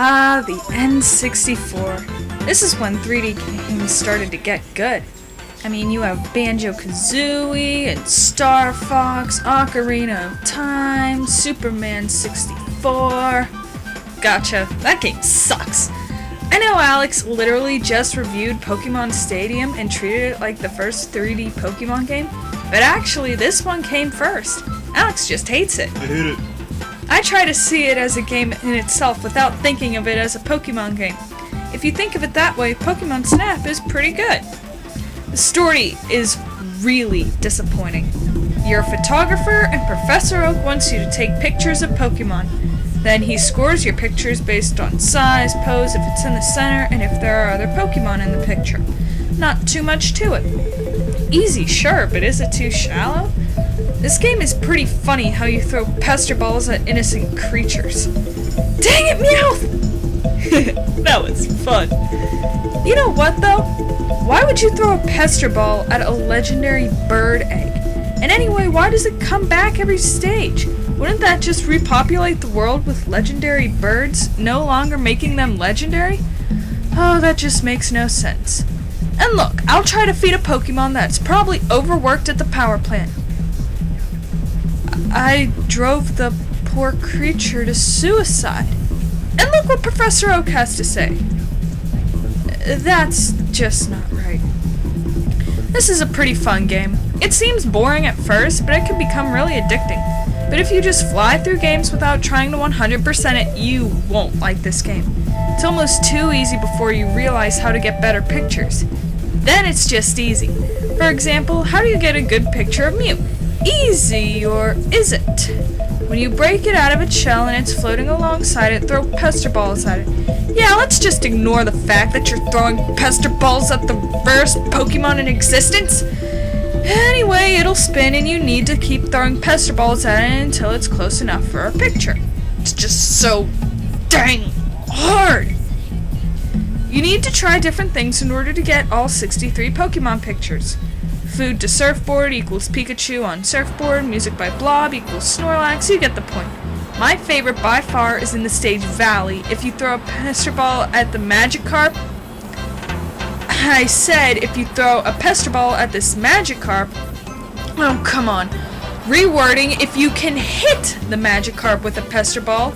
Ah, the N64. This is when 3D games started to get good. I mean, you have Banjo-Kazooie and Star Fox, Ocarina of Time, Superman 64. Gotcha, that game sucks. I know Alex literally just reviewed Pokemon Stadium and treated it like the first 3D Pokemon game, but actually this one came first. Alex just hates it. I hate it. I try to see it as a game in itself without thinking of it as a Pokemon game. If you think of it that way, Pokemon Snap is pretty good. The story is really disappointing. You're a photographer and Professor Oak wants you to take pictures of Pokemon. Then he scores your pictures based on size, pose, if it's in the center, and if there are other Pokemon in the picture. Not too much to it. Easy, sure, but is it too shallow? This game is pretty funny how you throw pester balls at innocent creatures. Dang it, Meowth! That was fun. You know what, though? Why would you throw a pester ball at a legendary bird egg? And anyway, why does it come back every stage? Wouldn't that just repopulate the world with legendary birds, no longer making them legendary? Oh, that just makes no sense. And look, I'll try to feed a Pokemon that's probably overworked at the power plant. I drove the poor creature to suicide. And look what Professor Oak has to say. That's just not right. This is a pretty fun game. It seems boring at first, but it can become really addicting. But if you just fly through games without trying to 100% it, you won't like this game. It's almost too easy before you realize how to get better pictures. Then it's just easy. For example, how do you get a good picture of Mew? Easy, or is it? When you break it out of its shell and it's floating alongside it, throw pester balls at it. Yeah, let's just ignore the fact that you're throwing pester balls at the first Pokemon in existence. Anyway, it'll spin and you need to keep throwing pester balls at it until it's close enough for a picture. It's just so dang hard. You need to try different things in order to get all 63 Pokemon pictures. Food to surfboard equals Pikachu on surfboard, music by Blob equals Snorlax, you get the point. My favorite by far is in the stage Valley. If you throw a pester ball at the Magikarp, I said if you throw a pester ball at this Magikarp, oh come on, rewording, if you can hit the Magikarp with a pester ball.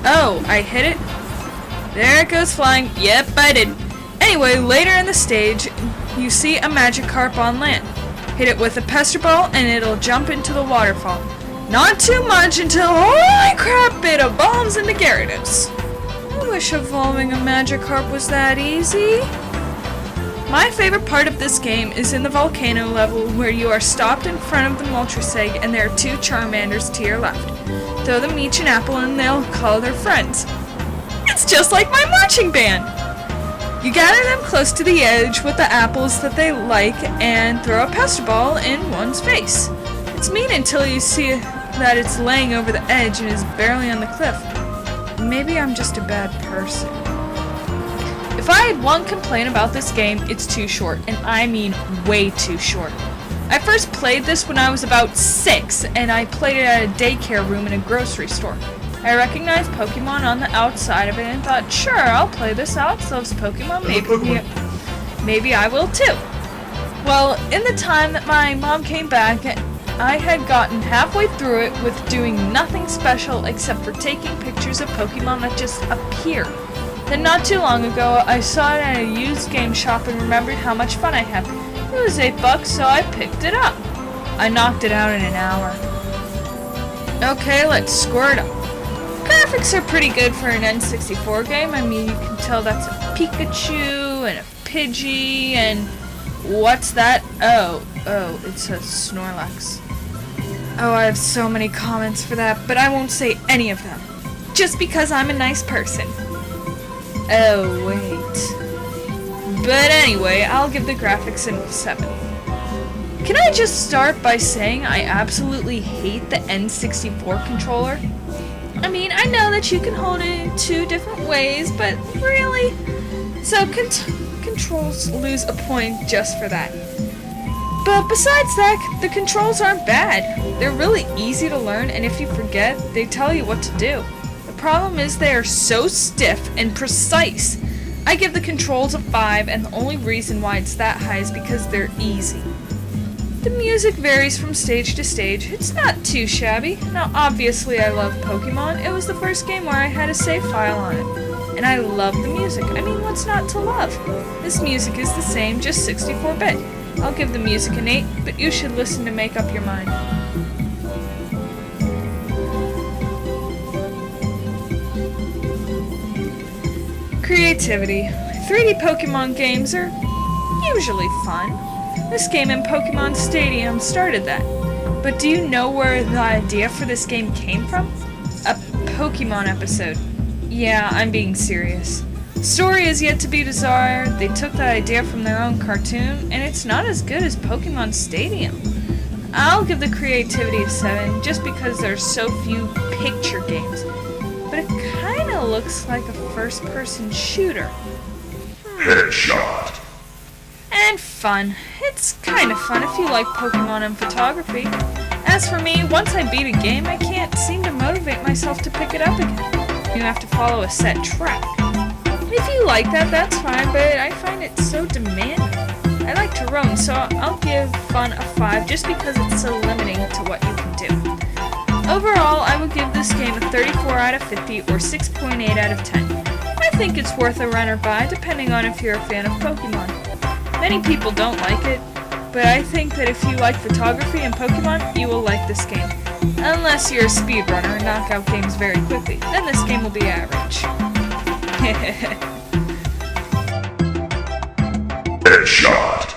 Oh, I hit it? There it goes flying, yep I did. Anyway, later in the stage, you see a Magikarp on land. Hit it with a pester ball and it'll jump into the waterfall. Not too much until, holy crap, it evolves into Gyarados. I wish evolving a Magikarp was that easy. My favorite part of this game is in the volcano level where you are stopped in front of the Moltres egg and there are two Charmanders to your left. Throw them each an apple and they'll call their friends. It's just like my marching band! You gather them close to the edge with the apples that they like and throw a pester ball in one's face. It's mean until you see that it's laying over the edge and is barely on the cliff. Maybe I'm just a bad person. If I had one complaint about this game, it's too short, and I mean way too short. I first played this when I was about 6, and I played it at a daycare room in a grocery store. I recognized Pokemon on the outside of it and thought, sure, I'll play this. Alex loves Pokemon. Maybe I will too. Well, in the time that my mom came back, I had gotten halfway through it with doing nothing special except for taking pictures of Pokemon that just appear. Then not too long ago, I saw it at a used game shop and remembered how much fun I had. It was $8, so I picked it up. I knocked it out in an hour. Okay, let's score it up. Graphics are pretty good for an N64 game. I mean, you can tell that's a Pikachu and a Pidgey and what's that? Oh, it's a Snorlax. Oh, I have so many comments for that, but I won't say any of them. Just because I'm a nice person. Oh, wait. But anyway, I'll give the graphics a 7. Can I just start by saying I absolutely hate the N64 controller? I mean, I know that you can hold it in 2 different ways, but really? So controls lose a point just for that. But besides that, the controls aren't bad. They're really easy to learn, and if you forget, they tell you what to do. The problem is they are so stiff and precise. I give the controls a 5, and the only reason why it's that high is because they're easy. The music varies from stage to stage. It's not too shabby. Now, obviously, I love Pokemon. It was the first game where I had a save file on it. And I love the music. I mean, what's not to love? This music is the same, just 64-bit. I'll give the music an 8, but you should listen to make up your mind. Creativity. 3D Pokemon games are usually fun. This game in Pokemon Stadium started that. But do you know where the idea for this game came from? A Pokemon episode. Yeah, I'm being serious. Story is yet to be desired. They took the idea from their own cartoon, and it's not as good as Pokemon Stadium. I'll give the creativity a 7 just because there's so few picture games. But it kinda looks like a first-person shooter. Headshot. And fun. It's kinda fun if you like Pokemon and photography. As for me, once I beat a game, I can't seem to motivate myself to pick it up again. You have to follow a set track. If you like that, that's fine, but I find it so demanding. I like to roam, so I'll give fun a 5 just because it's so limiting to what you can do. Overall, I would give this game a 34 out of 50 or 6.8 out of 10. I think it's worth a run or buy depending on if you're a fan of Pokemon. Many people don't like it, but I think that if you like photography and Pokemon, you will like this game. Unless you're a speedrunner and knock out games very quickly, then this game will be average. Headshot.